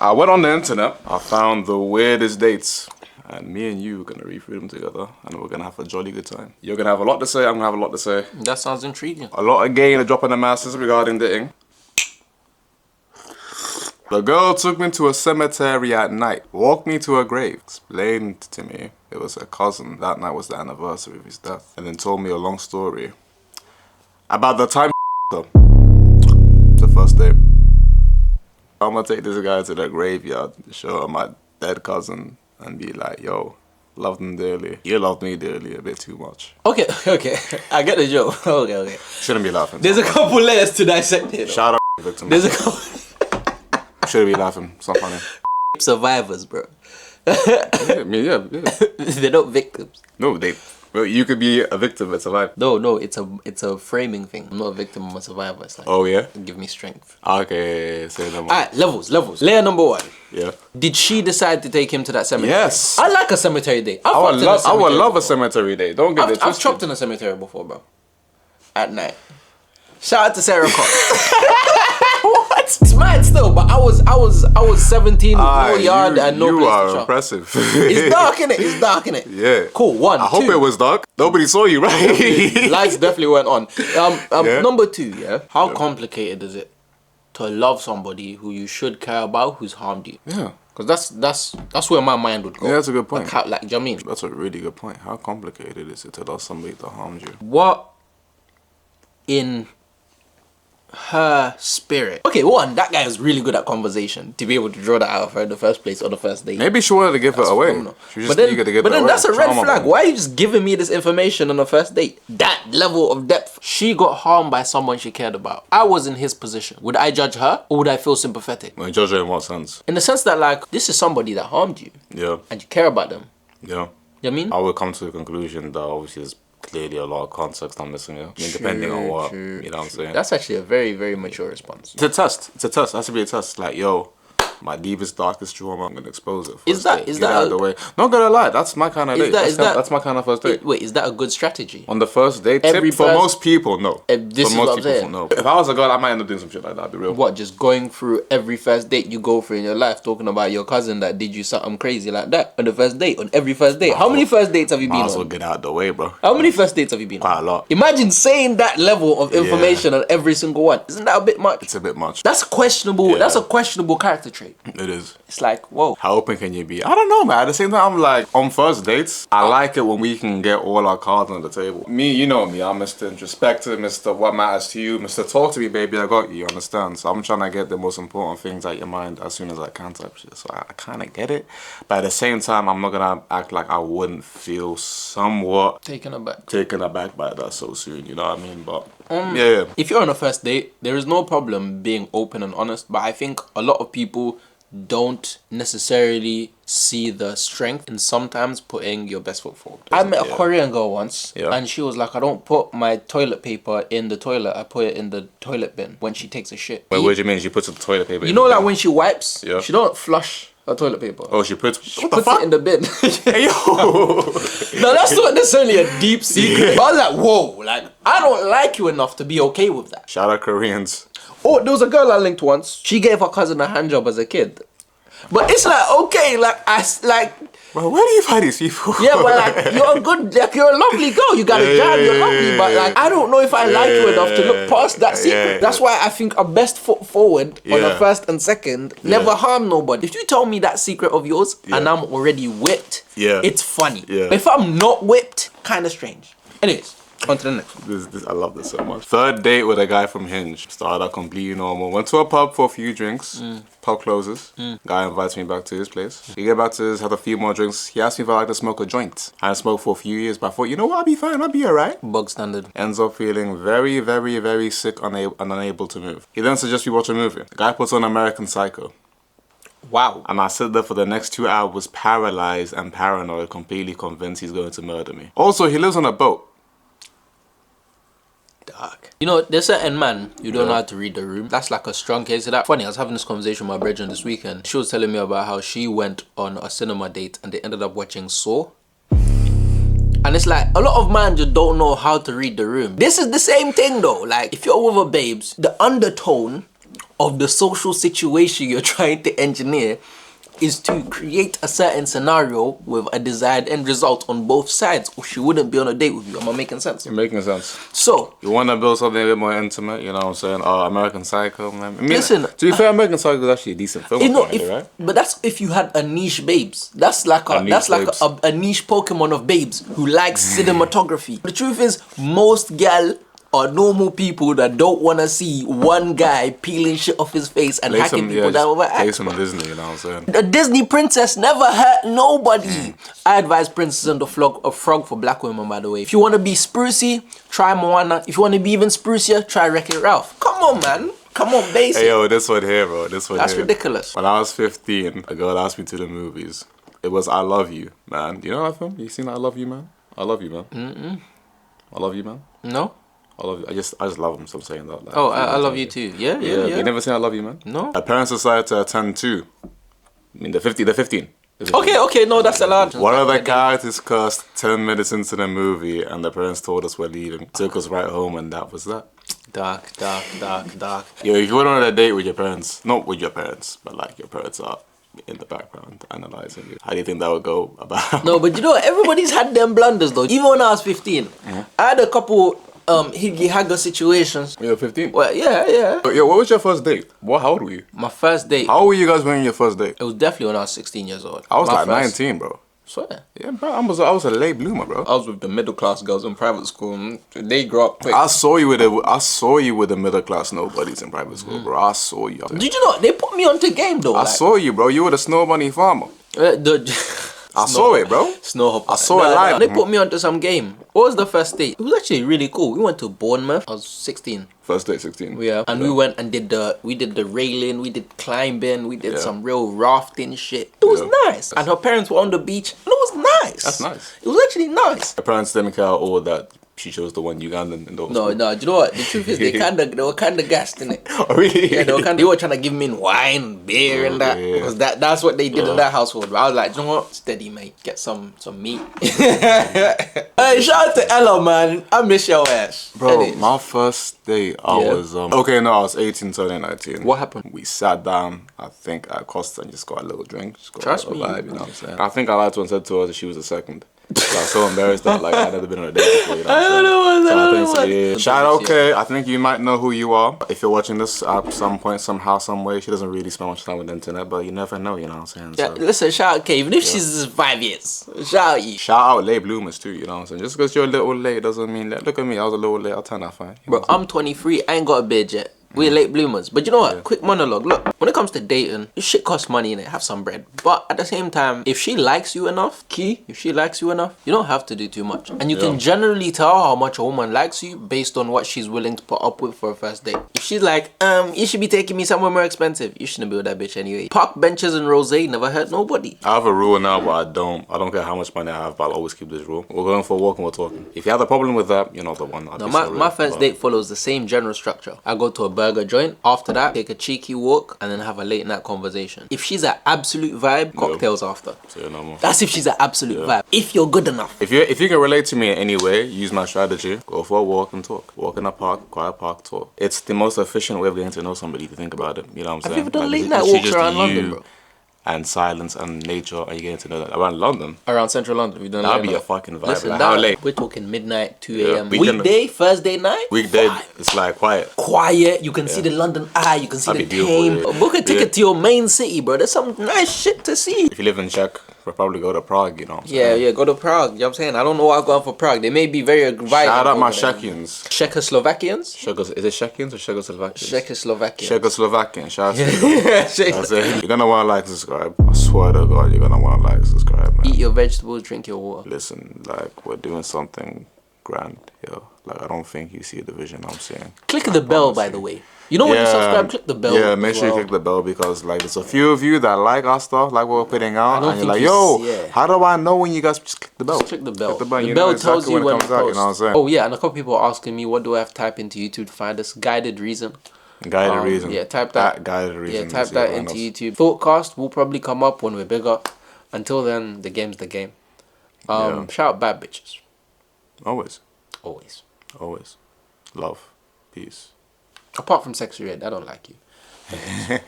I went on the internet. I found the weirdest dates. And me and you are going to read through them together. And we're going to have a jolly good time. You're going to have a lot to say. I'm going to have a lot to say. That sounds intriguing. A lot of gain, a drop in the masses regarding dating. The girl took me to a cemetery at night, walked me to her grave, explained to me it was her cousin. That night was the anniversary of his death, and then told me a long story about the time the first day. I'm gonna take this guy to the graveyard, show her my dead cousin, and be like, yo, loved him dearly. You loved me dearly, a bit too much. Okay. I get the joke. Okay. Shouldn't be laughing. There's a couple layers to dissect here. Shout out victim. There's a couple. Shouldn't be laughing. It's not funny. Survivors, bro. Yeah. They're not victims. No, well, you could be a victim and survive. No, it's a framing thing. I'm not a victim, I'm a survivor. It's like, oh yeah? give me strength. Okay, say no more. Alright, levels. Layer number 1. Yeah. Did she decide to take him to that cemetery? Yes. I like a cemetery day. I would love a cemetery day. Don't get it twisted. I've chopped in a cemetery before, bro. At night. Shout out to Sarah Cox. What? It's mad still, but I was 17 with no yard and no place to chop. You are impressive. It's dark, innit? Yeah. Cool. 1, I hope it was dark. Nobody saw you, right? Lights definitely went on. Yeah. Number 2, yeah. How complicated is it to love somebody who you should care about who's harmed you? Yeah. Because that's where my mind would go. Yeah, that's a good point. Do you know what I mean? That's a really good point. How complicated is it to love somebody that harmed you? What in her spirit? Okay, 1, that guy was really good at conversation to be able to draw that out of her in the first place on the first date. Maybe she wanted to give it away. Phenomenal. She was just eager to give it away. But then that's a red Trauma flag. bomb. Why are you just giving me this information on the first date? That level of depth. She got harmed by someone she cared about. I was in his position. Would I judge her or would I feel sympathetic? Well, judge her in what sense? In the sense that, like, this is somebody that harmed you. Yeah. And you care about them. Yeah. You know what I mean? I would come to the conclusion that obviously there's clearly a lot of context I'm missing here. I mean, depending on what, you know what I'm saying? That's actually a very, very mature response. It's a test. It has to be a test. Like, yo, my deepest, darkest trauma, I'm gonna expose it. Is that out of the way? Not gonna lie, that's my kind of date. That's my kind of first date. Wait, is that a good strategy? On the first date, for most people, no. For most people, no. If I was a girl, I might end up doing some shit like that. Be real. What? Just going through every first date you go through in your life, talking about your cousin that did you something crazy like that on the first date, on every first date. How many first dates have you been on? Might as well get out of the way, bro. How many first dates have you been on? Quite a lot. Imagine saying that level of information on every single one. Isn't that a bit much? It's a bit much. That's questionable. That's a questionable character trait. It is. It's like, whoa. How open can you be? I don't know, man. At the same time, I'm like, on first dates, I like it when we can get all our cards on the table. Me, you know me. I'm Mr. Introspective, Mr. What matters to you, Mr. Talk to me, baby. I got you, understand? So I'm trying to get the most important things out your mind as soon as I can type shit. So I kind of get it. But at the same time, I'm not going to act like I wouldn't feel somewhat taken aback by that so soon. You know what I mean? But yeah. If you're on a first date, there is no problem being open and honest. But I think a lot of people don't necessarily see the strength in sometimes putting your best foot forward. I met a Korean girl once and she was like, I don't put my toilet paper in the toilet, I put it in the toilet bin when she takes a shit. Wait, what do you mean? She puts the toilet paper in You know, the like bin? when she wipes, Yeah. she don't flush her toilet paper. Oh, she puts it in the bin. Hey, yo. No, that's not necessarily a deep secret. But I was like, whoa, like, I don't like you enough to be okay with that. Shout out Koreans. Oh, there was a girl I linked once. She gave her cousin a hand job as a kid. But it's like, okay, Well, where do you find these people? Yeah, but like, you're a good, like, you're a lovely girl. You got a job, you're lovely. But like, I don't know if I like you enough to look past that secret. That's why I think a best foot forward on the first and second, never harm nobody. If you tell me that secret of yours and I'm already whipped, it's funny. But if I'm not whipped, kind of strange. Anyways. On to the next one. I love this so much. Third date with a guy from Hinge. Started out completely normal. Went to a pub for a few drinks. Pub closes. Guy invites me back to his place. We get back to his, had a few more drinks. He asked me if I like to smoke a joint. I hadn't smoked for a few years, but I thought, you know what, I'll be fine, I'll be alright. Bug standard. Ends up feeling very, very, very sick and unable to move. He then suggests we watch a movie. The guy puts on American Psycho. Wow. And I sit there for the next 2 hours paralyzed and paranoid, completely convinced he's going to murder me. Also, he lives on a boat. Dark. You know, there's certain man you don't know how to read the room. That's like a strong case of that. Funny, I was having this conversation with my brethren this weekend. She was telling me about how she went on a cinema date and they ended up watching Saw. And it's like, a lot of men just don't know how to read the room. This is the same thing though. Like, if you're with a babes, the undertone of the social situation you're trying to engineer is to create a certain scenario with a desired end result on both sides, or she wouldn't be on a date with you. Am I making sense? You're making sense. So you want to build something a bit more intimate, you know what I'm saying? American Psycho, man. I mean, listen, to be fair, American Psycho is actually a decent film, right? But that's if you had a niche babes. That's like a niche Pokemon of babes who likes cinematography. The truth is, most gal are normal people that don't want to see one guy peeling shit off his face and hacking people that overact. Play some Disney, you know what I'm saying? The Disney princess never hurt nobody. I advise Princess and the Frog for black women, by the way. If you want to be sprucey, try Moana. If you want to be even sprucier, try Wreck-It Ralph. Come on, man. Come on, basic. Hey, yo, this one here, bro. This one That's here. ridiculous. When I was 15, a girl asked me to the movies. It was I Love You, man. Do you know that film? You seen I Love You, man? I Love You, man. I Love You, man. No. I love you. I just love him. So I'm saying that. Like, I love you too. Yeah. You never seen I Love You, man? No. A parents decided to attend to. I mean, the 15. Okay. No, that's a lot. One of the characters cursed 10 minutes into the movie, and the parents told us we're leaving. Took us right home, and that was that. Dark. Yo, if you went on a date with your parents, not with your parents, but like your parents are in the background analyzing you, how do you think that would go about? No, but you know, everybody's had them blunders though. Even when I was 15, I had a couple higgy-hagger situations. You were 15? Well, yeah. Yo, what was your first date? How old were you? My first date. How old were you guys when your first date? It was definitely when I was 16 years old. I was like 19, bro. Swear. Yeah, bro, I was a late bloomer, bro. I was with the middle class girls in private school. They grew up quick. I saw you with the middle class nobodies in private school, bro. I saw you. Did you know they put me onto game though? I saw you, bro. You were the snow bunny farmer. I saw it, bro. Snowhopper. I saw it live. They put me onto some game. What was the first date? It was actually really cool. We went to Bournemouth. I was 16. First date, 16. Yeah. And we went and did the railing, we did climbing, we did some real rafting shit. It was nice. And her parents were on the beach, and it was nice. That's nice. It was actually nice. Her parents didn't care at all that she chose the one Ugandan in those. No. Do you know what? The truth is, they were kind of gassed in it. Oh, really? Yeah, they were trying to give me wine, beer, and that because that's what they did in that household. But I was like, you know what? Steady, mate. Get some meat. Hey, shout out to Ella, man. I miss your ass, bro. My first date, I was I was 18, turning 19. What happened? We sat down, I think at Costa, and just got a little drink. Just got Trust a me. vibe, you know what I'm saying? I think I lied to her and said to her that she was a second. So I was so embarrassed that like I'd never been on a date before, you know what I'm saying? Shout out, okay. I think you might know who you are if you're watching this at some point, somehow, some way. She doesn't really spend much time with the internet, but you never know, you know what I'm saying? Yeah, so, listen, shout out, okay, even if she's 5 years, shout out you. Shout out late bloomers too, you know what I'm saying? Just because you're a little late doesn't mean that. Look at me, I was a little late, I'll turn out fine. Bro, I'm 23, I ain't got a beard yet. We're late bloomers. But you know what? Quick monologue. Look, when it comes to dating, this shit costs money in it. Have some bread. But at the same time, if she likes you enough, if she likes you enough, you don't have to do too much. And you can generally tell how much a woman likes you based on what she's willing to put up with for a first date. If she's like, you should be taking me somewhere more expensive, you shouldn't be with that bitch anyway. Park benches and rosé never hurt nobody. I have a rule now, but I don't care how much money I have, but I'll always keep this rule. We're going for a walk and we're talking. If you have a problem with that, you're not the one. No, my first date follows the same general structure. I go to a burger joint. After that, take a cheeky walk and then have a late night conversation. If she's an absolute vibe, cocktails after. That's if she's an absolute vibe. If you're good enough. If you can relate to me in any way, use my strategy. Go for a walk and talk. Walk in a park, quiet park, talk. It's the most efficient way of getting to know somebody, to think about it. You know what I'm saying? Have you ever done late night walks around London, bro? And silence and nature, are you getting to know that around London? Around central London, we've done that. That'd be a fucking vibe. Listen, like, how late? We're talking midnight, 2 a.m. Weekday, Thursday night? Weekday, it's like quiet. Quiet, you can see the London Eye, you can see the Thames. Book a ticket to your main city, bro. There's some nice shit to see. If you live in Czech, we'll probably go to Prague, you know what I'm saying? Yeah, go to Prague, you know what I'm saying? I don't know why I'm going for Prague. They may be very violent. Shout out my Czechians. Czechoslovakians? Is it Czechians or Czechoslovakians? Czechoslovakians. Czechoslovakian, shout out to you. That's it. You're gonna wanna like, subscribe. I swear to God, you're gonna wanna like, subscribe, man. Eat your vegetables, drink your water. Listen, like, we're doing something grand, yo. Like, I don't think you see the vision I'm seeing. Click the bell, by the way. You know when you subscribe, click the bell. Yeah, make sure you click the bell because like there's a few of you that like our stuff, like what we're putting out, and you're like, yo, how do I know when you guys just click the bell? Just click the bell. Click the bell, the bell tells you when it comes out, you know what I'm saying? Oh yeah, and a couple people are asking me, what do I have to type into YouTube to find this guided reason? Guided reason. Yeah, type that. Guided reason. Yeah, type that into YouTube. Thoughtcast will probably come up when we're bigger. Until then, the game's the game. Shout out bad bitches. Always. Always. Always. Love. Peace. Apart from sexual ed, I don't like you. Peace.